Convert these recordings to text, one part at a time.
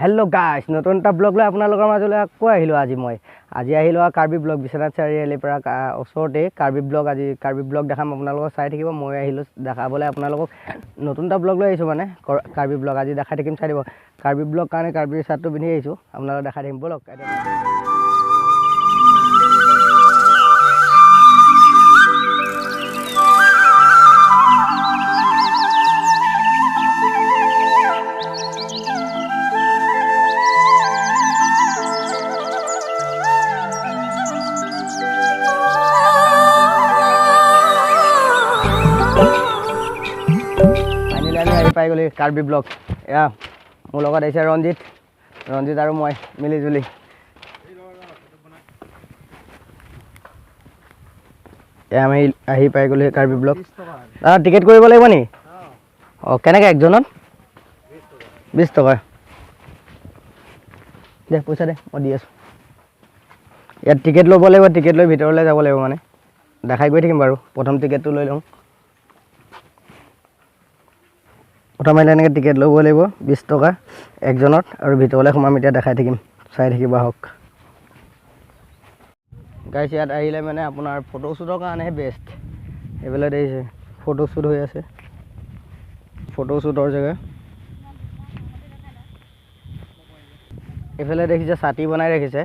Hello' গাইছ, নতুন এটা ব্লগ লৈ আপোনালোকৰ মাজলৈ আকৌ আহিলোঁ। আজি আহিলোঁ আৰু কাৰ্বি ব্লগ বিশ্বনাথ চাৰিআলিৰ পৰা ওচৰতে কাৰ্বি ব্লগ দেখাম আপোনালোকক, চাই থাকিব। মই আহিলোঁ দেখাবলৈ আপোনালোকক নতুন এটা ব্লগ লৈ আহিছোঁ, মানে কাৰ্বি ব্লগ আজি দেখাই থাকিম, চাই দিব। কাৰ্বি ব্লগ কাৰণে কাৰ্বিৰ চাৰ্টটো পিন্ধি আহিছোঁ, আপোনালোকক দেখাই থাকিম, ব'লক। পাই গ'লি কাৰ্বি ব্লগ। এয়া মোৰ লগত আহিছে ৰঞ্জিত আৰু মই মিলি জুলি। এয়া আমি আহি পাই গ'লো কাৰ্বি ব্লগ। টিকেট কৰিব লাগিব নি? অঁ, কেনেকৈ একজনত? 20 টকা। দে পইচা দে, মই দি আছোঁ। ইয়াত টিকেট ল'ব লাগিব, টিকেট লৈ ভিতৰলৈ যাব লাগিব, মানে দেখাই গৈ থাকিম বাৰু। প্ৰথম টিকেটটো লৈ লওঁ। প্ৰথম আহিলে এনেকৈ টিকেট ল'ব লাগিব 20 টকা একজনত, আৰু ভিতৰলৈ সোমাম। এতিয়া দেখাই থাকিম, চাই থাকিব আহক। গাইছ, ইয়াত আহিলে মানে আপোনাৰ ফটোশ্বুটৰ কাৰণেহে বেষ্ট। এইফালে দেখিছে ফটোশ্বুট হৈ আছে, ফটোশ্বুটৰ জেগা। এইফালে দেখিছে ছাতি বনাই ৰাখিছে,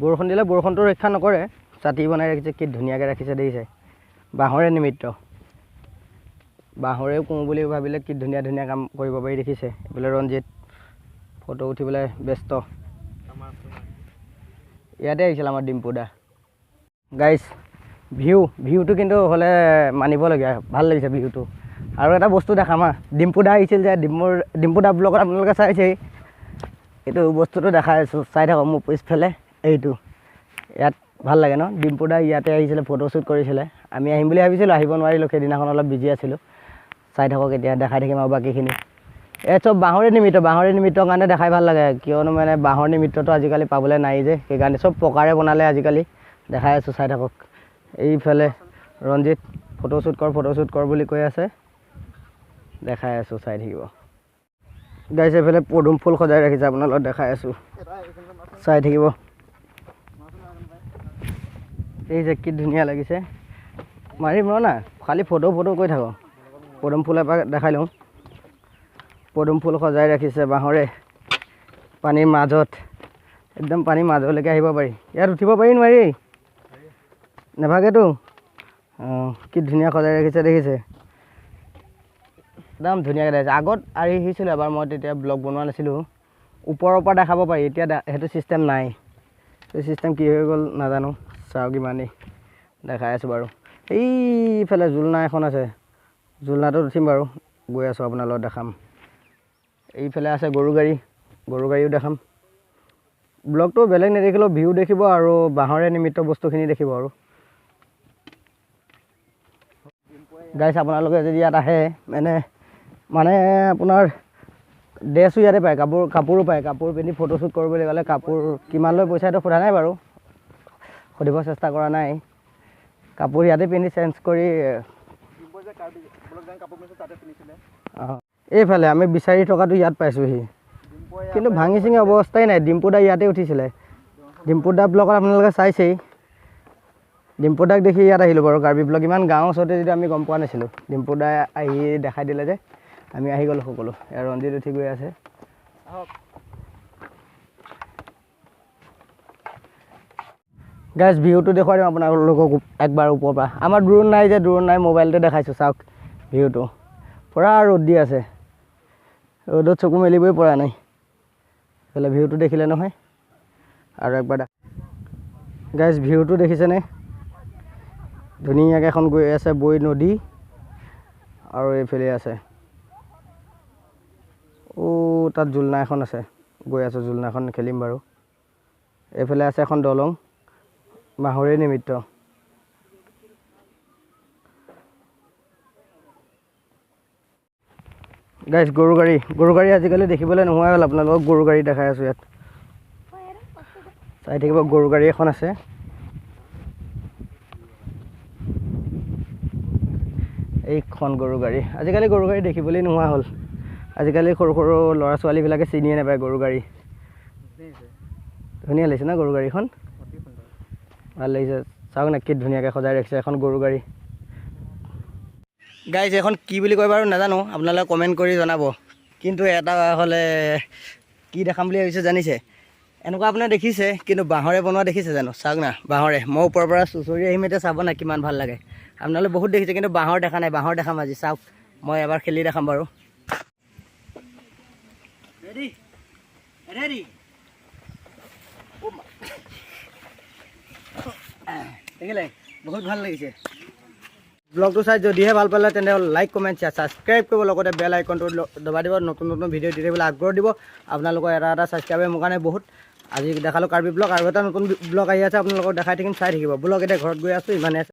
বৰষুণ দিলে বৰষুণটো ৰক্ষা নকৰে। ছাতি বনাই ৰাখিছে, কি ধুনীয়াকৈ ৰাখিছে দেখিছে। বাঁহৰে নিমিত্ত, বাঁহৰেও কওঁ বুলি ভাবিলে কি ধুনীয়া ধুনীয়া কাম কৰিব পাৰি দেখিছে। এইফালে ৰঞ্জিত ফটো উঠিবলৈ ব্যস্ত। ইয়াতে আহিছিল আমাৰ ডিম্পু দা। গাইছ, ভিউটো কিন্তু হ'লে মানিবলগীয়া, ভাল লাগিছে ভিউটো। আৰু এটা বস্তু দেখাম হা, ডিম্পু দা আহিছিল যে, ডিম্পু দা ব্লগত আপোনালোকে চাইছেই। এইটো বস্তুটো দেখাই আছোঁ, চাই থাকক। মোৰ পিছফালে এইটো, ইয়াত ভাল লাগে ন। ডিম্পু দা ইয়াতে আহিছিলে, ফটোশ্বুট কৰিছিলে। আমি আহিম বুলি ভাবিছিলোঁ, আহিব নোৱাৰিলোঁ, সেইদিনাখন অলপ বিজি আছিলোঁ। চাই থাকক, এতিয়া দেখাই থাকিম আৰু বাকীখিনি। এই চব বাঁহৰে নিমিত্তৰ কাৰণে দেখাই ভাল লাগে, কিয়নো মানে বাঁহৰ নিমিত্তটো আজিকালি পাবলৈ নাই যে, সেইকাৰণে চব পকাৰে বনালে আজিকালি। দেখাই আছোঁ, চাই থাকক। এইফালে ৰঞ্জিত ফটোশ্বুট কৰ বুলি কৈ আছে, দেখাই আছোঁ, চাই থাকিব। গাইছ, এইফালে পদুম ফুল সজাই ৰাখিছে, আপোনালোকক দেখাই আছোঁ, চাই থাকিব। এই যে কি ধুনীয়া লাগিছে, মাৰিম ন না, খালি ফটো কৰি থাকক। পদুম ফুল এপাক দেখাই লওঁ। পদুম ফুল সজাই ৰাখিছে বাঁহৰে, পানীৰ মাজত, একদম পানীৰ মাজলৈকে আহিব পাৰি। ইয়াত উঠিব পাৰি নোৱাৰি? নেভাগেতো। অঁ, কি ধুনীয়া সজাই ৰাখিছে দেখিছে, একদম ধুনীয়াকৈ দেখিছে। আগত আহিছিলোঁ এবাৰ, মই তেতিয়া ব্লগ বনোৱা নাছিলোঁ। ওপৰৰ পৰা দেখাব পাৰি, এতিয়া সেইটো ছিষ্টেম নাই। সেইটো ছিষ্টেম কি হৈ গ'ল নাজানো, চাওক ইমানেই দেখাই আছোঁ বাৰু। এইফালে জুলনা এখন আছে, জুলনাটোত উঠিম বাৰু, গৈ আছোঁ আপোনাৰ লগত দেখাম। এইফালে আছে গৰু গাড়ীও দেখাম। ব্লগটো বেলেগ নেদেখিলেও ভিউ দেখিব, আৰু বাঁহৰে নিমিত্ত বস্তুখিনি দেখিব। আৰু গাইছ, আপোনালোকে যদি ইয়াত আহে মানে আপোনাৰ ড্ৰেছো ইয়াতে পায়, কাপোৰো পায়। কাপোৰ পিন্ধি ফটোশ্বুট কৰিবলৈ গ'লে কাপোৰ কিমান লৈ পইচা এইটো সোধা নাই বাৰু, সুধিব চেষ্টা কৰা নাই। কাপোৰ ইয়াতে পিন্ধি চেঞ্জ কৰি। অঁ, এইফালে আমি বিচাৰি থকাটো ইয়াত পাইছোঁহি, কিন্তু ভাঙি চিঙি অৱস্থাই নাই। ডিম্পু দা ইয়াতে উঠিছিলে, ডিম্পু দা ব্লগত আপোনালোকে চাইছেই। ডিম্পু দাক দেখি ইয়াত আহিলোঁ বাৰু, কাৰ্বি ব্লগ। ইমান গাঁৱৰ ওচৰতে যদি আমি গম পোৱা নাছিলোঁ, ডিম্পু দাই আহি দেখাই দিলে যে আমি আহি গ'লোঁ সকলো। এয়া ৰঞ্জিত উঠি গৈ আছে। গাইছ, ভিউটো দেখুৱাই দিম আপোনালোকক একবাৰ ওপৰৰ পৰা। আমাৰ ড্ৰোন নাই, মোবাইলতে দেখাইছোঁ। চাওক ভিউটো, পূৰা ৰ'দ দি আছে, ৰ'দত চকু মেলিবই পৰা নাই। এইফালে ভিউটো দেখিলে নহয়, আৰু একবাৰ গাইছ, ভিউটো দেখিছেনে? ধুনীয়াকৈ এখন গৈ আছে বৈ নদী, আৰু এইফালে আছে তাত জুলনা এখন আছে, গৈ আছোঁ জুলনাখন খেলিম বাৰু। এইফালে আছে এখন দলং, বাঁহৰে নিমিত্ত। গাইছ, গৰু গাড়ী আজিকালি দেখিবলৈ নোহোৱাই হ'ল। আপোনালোকক গৰু গাড়ী দেখাই আছোঁ ইয়াত, চাই থাকিব। গৰু গাড়ী এখন আছে, এইখন গৰু গাড়ী। আজিকালি গৰু গাড়ী দেখিবলৈ নোহোৱা হ'ল। আজিকালি সৰু সৰু ল'ৰা ছোৱালীবিলাকে চিনিয়ে নাপায় গৰু গাড়ী। ধুনীয়া লাগিছে না গৰু গাড়ীখন ভাল লাগিছে চাওক না কি ধুনীয়াকৈ সজাই ৰাখিছে এখন গৰু গাড়ী গাইজ এখন কি বুলি কয় বাৰু নাজানো আপোনালোকে কমেণ্ট কৰি জনাব কিন্তু এটা হ'লে কি দেখাম বুলি ভাবিছে জানিছে এনেকুৱা আপোনাৰ দেখিছে কিন্তু বাঁহৰে বনোৱা দেখিছে জানো চাওক না বাঁহৰে মই ওপৰৰ পৰা চুচৰি আহিম এতিয়া চাব না কিমান ভাল লাগে আপোনালোকে বহুত দেখিছে কিন্তু বাঁহৰ দেখা নাই বাঁহৰ দেখাম আজি চাওক মই এবাৰ খেলি দেখাম বাৰু ৰেডি ৰেডি দেখিলে বহুত ভাল লাগিছে ব্লগটো চাই যদিহে ভাল পালে তেনেহ'লে লাইক কমেণ্ট শ্বেয়াৰ ছাবস্ক্ৰাইব কৰিব লগতে বেল আইকনটো দবাই দিব নতুন নতুন ভিডিঅ' দি থাকিবলৈ আগ্ৰহ দিব আপোনালোকৰ এটা ছাবস্ক্ৰাইবে মোৰ কাৰণে বহুত আজি দেখালোঁ কাৰ্বি ব্লগ আৰু এটা নতুন ব্লগ আহি আছে আপোনালোকক দেখাই থাকিম চাই থাকিব ব্লগ এতিয়া ঘৰত গৈ আছোঁ ইমানে আছে